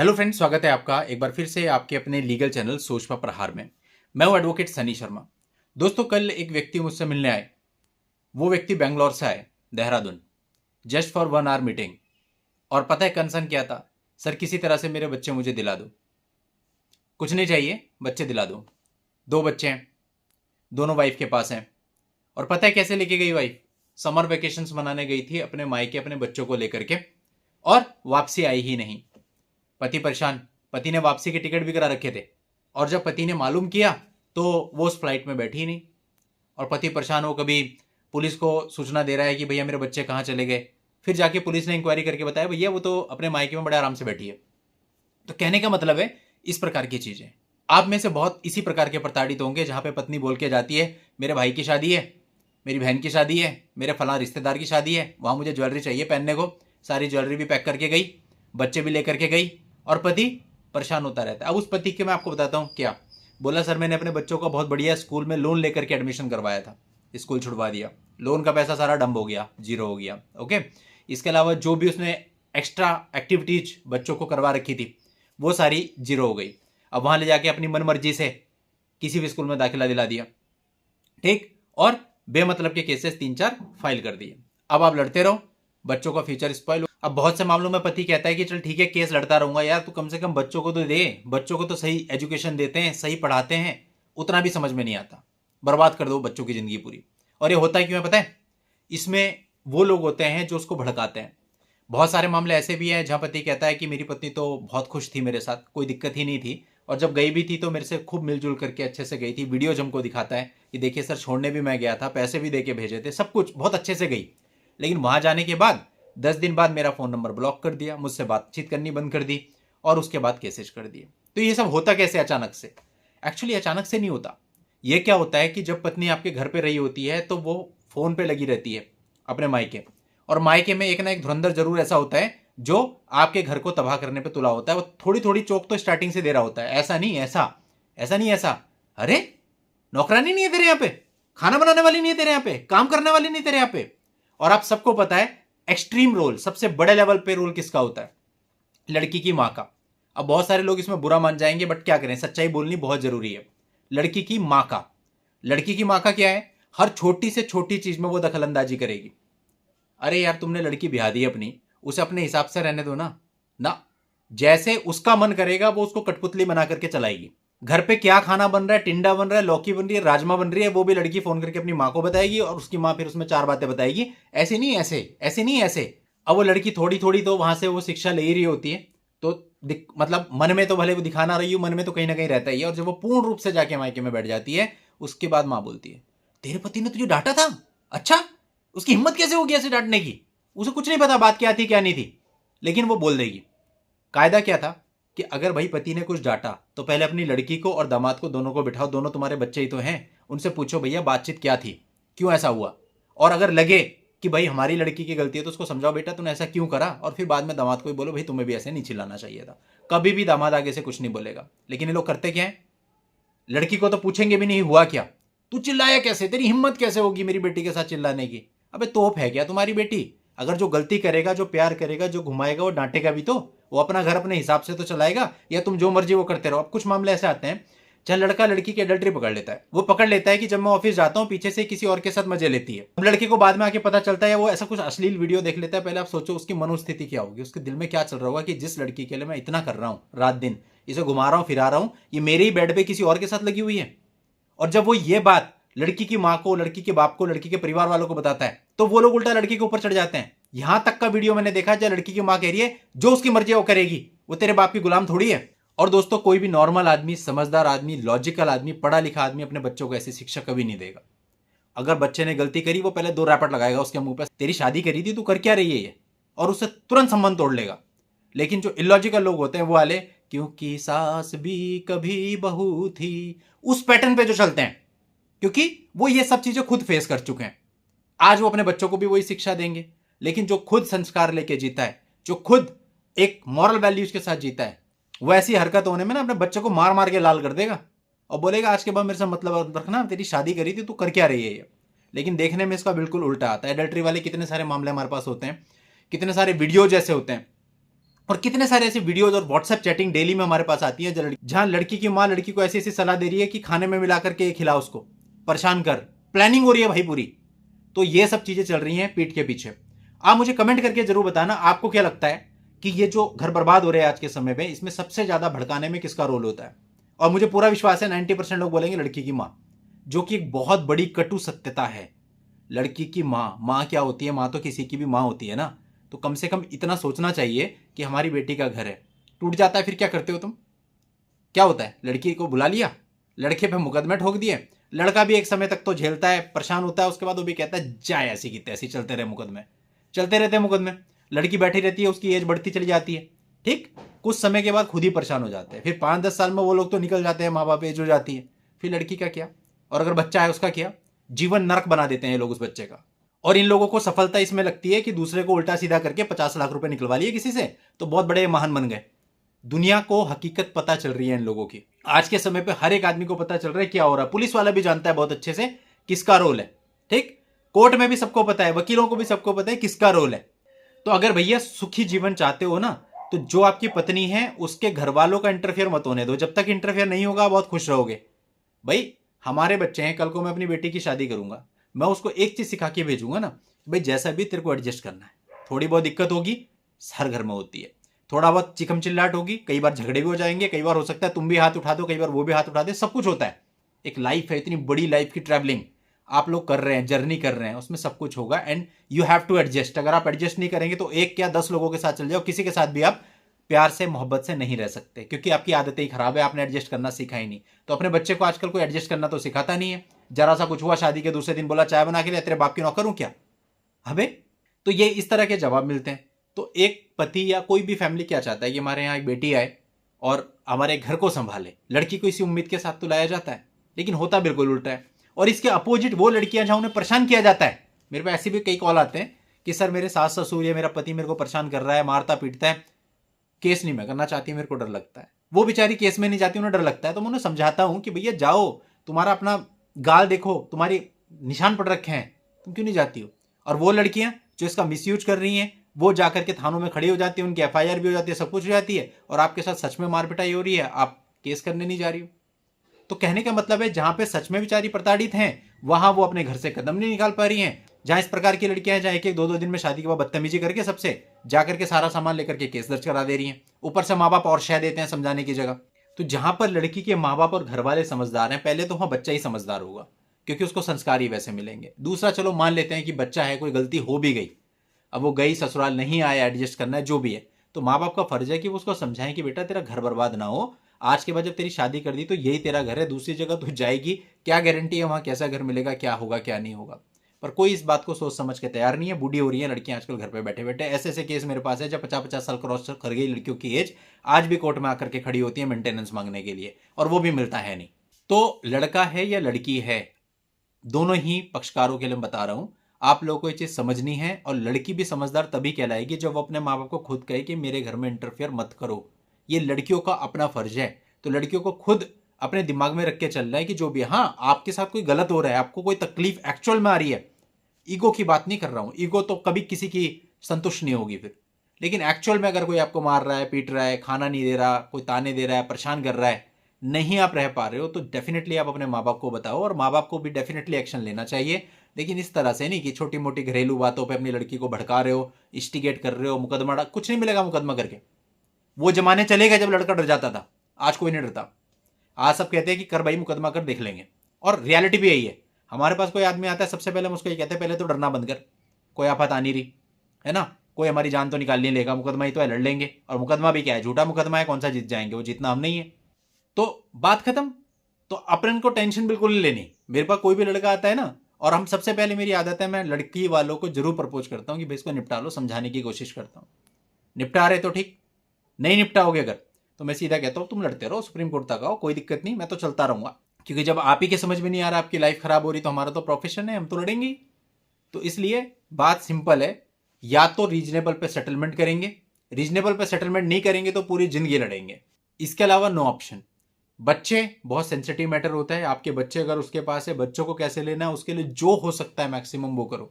Hello friends, स्वागत है आपका एक बार फिर से आपके अपने लीगल चैनल सोच पर प्रहार में। मैं हूं एडवोकेट सनी शर्मा। दोस्तों, कल एक व्यक्ति मुझसे मिलने आए। वो व्यक्ति बेंगलोर से आए, Dehradun, just for 1 hour meeting. और पता है कंसर्न क्या था? सर, किसी तरह से मेरे बच्चे मुझे दिला दो। कुछ नहीं चाहिए, बच्चे दिला दो। 2 बच्चे हैं, दोनों वाइफ के पास हैं। और पता है कैसे लेके गई वाइफ? समर वेकेशंस मनाने गई थी अपने मायके अपने बच्चों को लेकर के, और वापसी आई ही नहीं। पति परेशान। पति ने वापसी के टिकट भी करा रखे थे, और जब पति ने मालूम किया तो वो उस फ्लाइट में बैठी ही नहीं। और पति परेशान हो, कभी पुलिस को सूचना दे रहा है कि भैया मेरे बच्चे कहाँ चले गए। फिर जाके पुलिस ने इंक्वायरी करके बताया भैया वो तो अपने मायके में बड़े आराम से बैठी है। तो कहने का मतलब है, इस प्रकार की चीजें आप में से बहुत इसी प्रकार के प्रताड़ित होंगे, जहां पे पत्नी बोल के जाती है मेरे भाई की शादी है, मेरी बहन की शादी है, मेरे फलां रिश्तेदार की शादी है, वहां मुझे ज्वेलरी चाहिए पहनने को। सारी ज्वेलरी भी पैक करके गई, बच्चे भी लेकर के गई, और पति परेशान होता रहता है। अब उस पति के मैं आपको बताता हूँ क्या बोला। सर, मैंने अपने बच्चों का बहुत बढ़िया स्कूल में लोन लेकर के एडमिशन करवाया था, स्कूल छुड़वा दिया, लोन का पैसा सारा डंब हो गया, जीरो हो गया। ओके, इसके अलावा जो भी उसने एक्स्ट्रा एक्टिविटीज बच्चों को करवा रखी थी वो सारी जीरो हो गई। अब वहां ले जाके अपनी मनमर्जी से किसी भी स्कूल में दाखिला दिला दिया, ठीक, और बेमतलब के केसेस 3-4 फाइल कर दिए। अब आप लड़ते रहो, बच्चों का फ्यूचर स्पॉइल। अब बहुत से मामलों में पति कहता है कि चल ठीक है, केस लड़ता रहूंगा यार, तू कम से कम बच्चों को तो दे, बच्चों को तो सही एजुकेशन देते हैं, सही पढ़ाते हैं, उतना भी समझ में नहीं आता, बर्बाद कर दो बच्चों की जिंदगी पूरी। और ये होता है क्यों है पता है? इसमें वो लोग होते हैं जो उसको भड़काते हैं। बहुत सारे मामले ऐसे भी हैं जहां पति कहता है कि मेरी पत्नी तो बहुत खुश थी मेरे साथ, कोई दिक्कत ही नहीं थी, और जब गई भी थी तो मेरे से खूब मिलजुल करके अच्छे से गई थी। वीडियो हमको दिखाता है कि देखिए सर, छोड़ने भी मैं गया था, पैसे भी दे के भेजे थे, सब कुछ बहुत अच्छे से गई। लेकिन वहां जाने के बाद 10 दिन बाद मेरा फोन नंबर ब्लॉक कर दिया, मुझसे बातचीत करनी बंद कर दी, और उसके बाद केसेज कर दिए। तो ये सब होता कैसे अचानक से? एक्चुअली अचानक से नहीं होता। ये क्या होता है कि जब पत्नी आपके घर पे रही होती है तो वो फोन पे लगी रहती है अपने मायके, और मायके में एक ना एक धुरंधर जरूर ऐसा होता है जो आपके घर को तबाह करने पे तुला होता है। वो थोड़ी थोड़ी चोक तो स्टार्टिंग से दे रहा होता है, ऐसा नहीं ऐसा, ऐसा नहीं ऐसा, अरे नौकरानी नहीं है तेरे यहाँ पे, खाना बनाने वाली नहीं है तेरे यहाँ पे, काम करने वाली नहीं तेरे यहाँ पे। और आप सबको पता है एक्सट्रीम रोल, सबसे बड़े लेवल पे रोल किसका होता है? लड़की की मां का। अब बहुत सारे लोग इसमें बुरा मान जाएंगे, बट क्या करें, सच्चाई बोलनी बहुत जरूरी है। लड़की की मां का। लड़की की मां का क्या है? हर छोटी से छोटी चीज में वो दखल अंदाजी करेगी। अरे यार, तुमने लड़की ब्याह दी अपनी, उसे अपने हिसाब से रहने दो ना। ना, जैसे उसका मन करेगा वो उसको कठपुतली बना करके चलाएगी। घर पे क्या खाना बन रहा है, टिंडा बन रहा है, लौकी बन रही है, राजमा बन रही है, वो भी लड़की फोन करके अपनी मां को बताएगी, और उसकी मां फिर उसमें 4 बातें बताएगी, ऐसे नहीं ऐसे, ऐसे नहीं ऐसे। अब वो लड़की थोड़ी थोड़ी तो वहां से वो शिक्षा ले ही रही होती है, तो मतलब मन में तो भले वो दिखा ना रही हो, मन में तो कहीं ना कहीं रहता ही है। और जब वो पूर्ण रूप से जाके मायके में बैठ जाती है, उसके बाद मां बोलती है तेरे पति ने तुझे डांटा था? अच्छा, उसकी हिम्मत कैसे होगी ऐसे डांटने की? उसे कुछ नहीं पता बात क्या थी क्या नहीं थी, लेकिन वो बोल देगी। कायदा क्या था कि अगर भाई पति ने कुछ डांटा तो पहले अपनी लड़की को और दामाद को, दोनों को बिठाओ, दोनों तुम्हारे बच्चे ही तो हैं, उनसे पूछो भैया बातचीत क्या थी, क्यों ऐसा हुआ। और अगर लगे कि भाई हमारी लड़की की गलती है तो उसको समझाओ बेटा तूने ऐसा क्यों करा, और फिर बाद में दामाद को ही बोलो भाई तुम्हें भी ऐसे नहीं चिल्लाना चाहिए था। कभी भी दामाद आगे से कुछ नहीं बोलेगा। लेकिन ये लोग करते क्या है? लड़की को तो पूछेंगे भी नहीं हुआ क्या, तू चिल्लाया कैसे, तेरी हिम्मत कैसे होगी मेरी बेटी के साथ चिल्लाने की। अबे तोप है क्या तुम्हारी बेटी? अगर जो गलती करेगा, जो प्यार करेगा, जो घुमाएगा, वो डांटेगा भी तो, वो अपना घर अपने हिसाब से तो चलाएगा, या तुम जो मर्जी वो करते रहो। अब कुछ मामले ऐसे आते हैं जहां लड़का लड़की की एडल्ट्री पकड़ लेता है। वो पकड़ लेता है कि जब मैं ऑफिस जाता हूं पीछे से किसी और के साथ मजे लेती है। अब लड़के को बाद में आके पता चलता है, वो ऐसा कुछ अश्लील वीडियो देख लेता है। पहले आप सोचो उसकी मनोस्थिति क्या होगी, उसके दिल में क्या चल रहा होगा कि जिस लड़की के लिए मैं इतना कर रहा हूं, रात दिन इसे घुमा रहा हूं, फिरा रहा हूं, ये मेरे ही बेड पे किसी और के साथ लगी हुई है। और जब वो ये बात लड़की की मां को, लड़की के बाप को, लड़की के परिवार वालों को बताता है, तो वो लोग उल्टा लड़की के ऊपर चढ़ जाते हैं। यहां तक का वीडियो मैंने देखा जब लड़की की मां कह रही है जो उसकी मर्जी है वो करेगी, वो तेरे बाप की गुलाम थोड़ी है। और दोस्तों, कोई भी नॉर्मल आदमी, समझदार आदमी, लॉजिकल आदमी, पढ़ा लिखा आदमी अपने बच्चों को ऐसी शिक्षा कभी नहीं देगा। अगर बच्चे ने गलती करी, वो पहले 2 रैपट लगाएगा उसके मुंह पे, तेरी शादी करी थी, तू कर क्या रही है ये, और उससे तुरंत संबंध तोड़ लेगा। लेकिन जो इलॉजिकल लोग होते हैं वो वाले, क्योंकि सास भी कभी बहू थी, उस पैटर्न पे जो चलते हैं, क्योंकि वो ये सब चीजें खुद फेस कर चुके हैं। आज वो अपने बच्चों को भी वही शिक्षा देंगे। लेकिन जो खुद संस्कार लेके जीता है, जो खुद एक मॉरल वैल्यूज के साथ जीता है, वो ऐसी हरकत होने में ना अपने बच्चे को मार मार के लाल कर देगा, और बोलेगा आज के बाद मेरे से मतलब रखना, तेरी शादी करी थी, तू कर क्या रही है ये। लेकिन देखने में इसका बिल्कुल उल्टा आता है। एडल्ट्री वाले कितने सारे मामले हमारे पास होते हैं, कितने सारे वीडियो जैसे होते हैं, और कितने सारे ऐसे वीडियोज और व्हाट्सएप चैटिंग डेली में हमारे पास आती है जहां लड़की की माँ लड़की को ऐसी ऐसी सलाह दे रही है कि खाने में मिला करके खिला, उसको परेशान कर, प्लानिंग हो रही है भाई पूरी। तो ये सब चीजें चल रही हैं पीठ के पीछे। आप मुझे कमेंट करके जरूर बताना आपको क्या लगता है कि ये जो घर बर्बाद हो रहे हैं आज के समय में, इसमें सबसे ज्यादा भड़काने में किसका रोल होता है। और मुझे पूरा विश्वास है 90% लोग बोलेंगे लड़की की माँ, जो कि एक बहुत बड़ी कटु सत्यता है। लड़की की माँ क्या होती है? माँ तो किसी की भी माँ होती है ना। तो कम से कम इतना सोचना चाहिए कि हमारी बेटी का घर है, टूट जाता है फिर क्या करते हो तुम? क्या होता है? लड़की को बुला लिया, लड़के पे मुकदमे ठोक दिए, लड़का भी एक समय तक तो झेलता है, परेशान होता है, उसके बाद वो भी कहता है जाए ऐसी की तैसी, चलते रहे मुकदमे, चलते रहते हैं मुकदमे। लड़की बैठी रहती है, उसकी एज बढ़ती चली जाती है, ठीक, कुछ समय के बाद खुद ही परेशान हो जाते हैं। फिर 5-10 साल में वो लोग तो निकल जाते हैं, माँ बाप एज हो जाती है, फिर लड़की का क्या? और अगर बच्चा है उसका क्या? जीवन नरक बना देते हैं ये लोग उस बच्चे का। और इन लोगों को सफलता इसमें लगती है कि दूसरे को उल्टा सीधा करके 50 लाख रुपए निकलवा लिए किसी से, तो बहुत बड़े महान बन गए। दुनिया को हकीकत पता चल रही है इन लोगों की। आज के समय पे हर एक आदमी को पता चल रहा है क्या हो रहा है। पुलिस वाला भी जानता है बहुत अच्छे से किसका रोल है, ठीक, कोर्ट में भी सबको पता है, वकीलों को भी सबको पता है किसका रोल है। तो अगर भैया सुखी जीवन चाहते हो ना, तो जो आपकी पत्नी है उसके घर वालों का इंटरफेयर मत होने दो। जब तक इंटरफेयर नहीं होगा बहुत खुश रहोगे। भाई हमारे बच्चे हैं, कल को मैं अपनी बेटी की शादी करूंगा, मैं उसको एक चीज सिखा के भेजूंगा ना, भाई जैसा भी तेरे को एडजस्ट करना है। थोड़ी बहुत दिक्कत होगी, हर घर में होती है, थोड़ा बहुत चिकम चिल्लाट होगी, कई बार झगड़े भी हो जाएंगे, कई बार हो सकता है तुम भी हाथ उठा दो, कई बार वो भी हाथ उठा दे, सब कुछ होता है। एक लाइफ है, इतनी बड़ी लाइफ की ट्रैवलिंग आप लोग कर रहे हैं, जर्नी कर रहे हैं, उसमें सब कुछ होगा and you have to adjust. अगर आप एडजस्ट नहीं करेंगे तो एक क्या 10 लोगों के साथ चल जाओ, किसी के साथ भी आप प्यार से मोहब्बत से नहीं रह सकते, क्योंकि आपकी आदतें ही खराब है, आपने एडजस्ट करना सीखा ही नहीं। तो अपने बच्चे को आजकल कोई एडजस्ट करना तो सिखाता नहीं है। जरा सा कुछ हुआ शादी के दूसरे दिन बोला चाय बना के ले, तेरे बाप की नौकर हूं क्या? अबे तो ये इस तरह के जवाब मिलते हैं। तो एक पति या कोई भी फैमिली क्या चाहता है कि हमारे यहाँ एक बेटी आए और हमारे घर को संभाले। लड़की को इसी उम्मीद के साथ तो लाया जाता है, लेकिन होता बिल्कुल उल्टा है। और इसके अपोजिट वो लड़कियां जहां उन्हें परेशान किया जाता है। मेरे पास ऐसे भी कई कॉल आते हैं कि सर मेरे सास ससुर या मेरा पति मेरे को परेशान कर रहा है, मारता पीटता है, केस नहीं मैं करना चाहती, मेरे को डर लगता है। वो बेचारी केस में नहीं जाती, उन्हें डर लगता है। तो मैं उन्हें समझाता हूं कि भैया जाओ, तुम्हारा अपना गाल देखो, तुम्हारी निशान पड़ रखे हैं, तुम क्यों नहीं जाती हो? और वो लड़कियां जो इसका मिसयूज कर रही हैं, वो जाकर के थानों में खड़ी हो जाती है, उनकी FIR भी हो जाती है, सब कुछ हो जाती है, और आपके साथ सच में मार पिटाई हो रही है, आप केस करने नहीं जा रही हो। तो कहने का मतलब है जहां पे सच में बेचारी प्रताड़ित हैं, वहां वो अपने घर से कदम नहीं निकाल पा रही हैं। जहां इस प्रकार की लड़कियां हैं, जहां 1-1 2-2 दिन में शादी के बाद बदतमीजी करके सबसे जाकर के सारा सामान लेकर के केस दर्ज करा दे रही हैं, ऊपर से माँ बाप और शह देते हैं समझाने की जगह। तो जहां पर लड़की के माँ बाप और घर वाले समझदार हैं, पहले तो वहां बच्चा ही समझदार होगा, क्योंकि उसको संस्कार ही वैसे मिलेंगे। दूसरा, चलो मान लेते हैं कि बच्चा है, कोई गलती हो भी गई, अब वो गई ससुराल, नहीं आया, एडजस्ट करना है, जो भी है, तो माँ बाप का फर्ज है कि वो उसको समझाएं कि बेटा तेरा घर बर्बाद ना हो। आज के बाद जब तेरी शादी कर दी तो यही तेरा घर है, दूसरी जगह तू जाएगी, क्या गारंटी है वहां कैसा घर मिलेगा, क्या होगा क्या नहीं होगा। पर कोई इस बात को सोच समझ के तैयार नहीं है। बूढ़ी हो रही है लड़कियां आजकल घर पे बैठे बैठे। ऐसे ऐसे केस मेरे पास है जब 50-50 साल क्रॉस कर गई लड़कियों की एज, आज भी कोर्ट में आकर के खड़ी होती है मेंटेनेंस मांगने के लिए, और वो भी मिलता है नहीं। तो लड़का है या लड़की है, दोनों ही पक्षकारों के लिए मैं बता रहा हूं, आप लोगों को ये चीज समझनी है। और लड़की भी समझदार तभी कहलाएगी जब वो अपने माँ बाप को खुद कहे कि मेरे घर में इंटरफेयर मत करो। ये लड़कियों का अपना फर्ज है। तो लड़कियों को खुद अपने दिमाग में रख के चलना है कि जो भी, हाँ आपके साथ कोई गलत हो रहा है, आपको कोई तकलीफ एक्चुअल में आ रही है, ईगो की बात नहीं कर रहा हूं, ईगो तो कभी किसी की संतुष्ट नहीं होगी फिर, लेकिन एक्चुअल में अगर कोई आपको मार रहा है, पीट रहा है, खाना नहीं दे रहा, कोई ताने दे रहा है, परेशान कर रहा है, नहीं आप रह पा रहे हो, तो डेफिनेटली आप अपने माँ बाप को बताओ, और माँ बाप को भी डेफिनेटली एक्शन लेना चाहिए। लेकिन इस तरह से नहीं कि छोटी मोटी घरेलू बातों पे अपनी लड़की को भड़का रहे हो, इंस्टिगेट कर रहे हो, मुकदमा, कुछ नहीं मिलेगा मुकदमा करके। वो जमाने चले गए जब लड़का डर जाता था, आज कोई नहीं डरता। आज सब कहते हैं कि कर भाई मुकदमा कर, देख लेंगे। और रियलिटी भी यही है। हमारे पास कोई आदमी आता है, सबसे पहले हम उसको ये कहते हैं पहले तो डरना बंद कर, कोई आफत आ नहीं रही है ना, कोई हमारी जान तो निकाल नहीं लेगा, मुकदमा ही तो है, लड़ लेंगे। और मुकदमा भी क्या है, झूठा मुकदमा है, कौन सा जीत जाएंगे, वो जीतना हम नहीं है, तो बात खत्म। तो अपन को टेंशन बिल्कुल नहीं लेनी। मेरे पास कोई भी लड़का आता है ना, और हम सबसे पहले, मेरी आदत है, मैं लड़की वालों को जरूर प्रपोज करता हूं कि भाई इसको निपटा लो, समझाने की कोशिश करता हूं। निपटा रहे तो ठीक, नहीं निपटाओगे अगर, तो मैं सीधा कहता हूं तुम लड़ते रहो, सुप्रीम कोर्ट तक आओ, कोई दिक्कत नहीं, मैं तो चलता रहूंगा। क्योंकि जब आप ही के समझ में नहीं आ रहा, आपकी लाइफ खराब हो रही, तो हमारा तो प्रोफेशन है, हम तो लड़ेंगे। तो इसलिए बात सिंपल है, या तो रीजनेबल पे सेटलमेंट करेंगे, रीजनेबल पे सेटलमेंट नहीं करेंगे तो पूरी जिंदगी लड़ेंगे, इसके अलावा नो ऑप्शन। बच्चे बहुत सेंसिटिव मैटर होता है। आपके बच्चे अगर उसके पास है, बच्चों को कैसे लेना है, उसके लिए जो हो सकता है मैक्सिमम वो करो,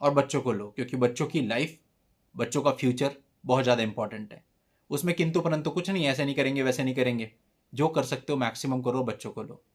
और बच्चों को लो, क्योंकि बच्चों की लाइफ, बच्चों का फ्यूचर बहुत ज़्यादा इंपॉर्टेंट है। उसमें किंतु परंतु कुछ नहीं, ऐसे नहीं करेंगे वैसे नहीं करेंगे। जो कर सकते हो मैक्सिमम करो, बच्चों को लो।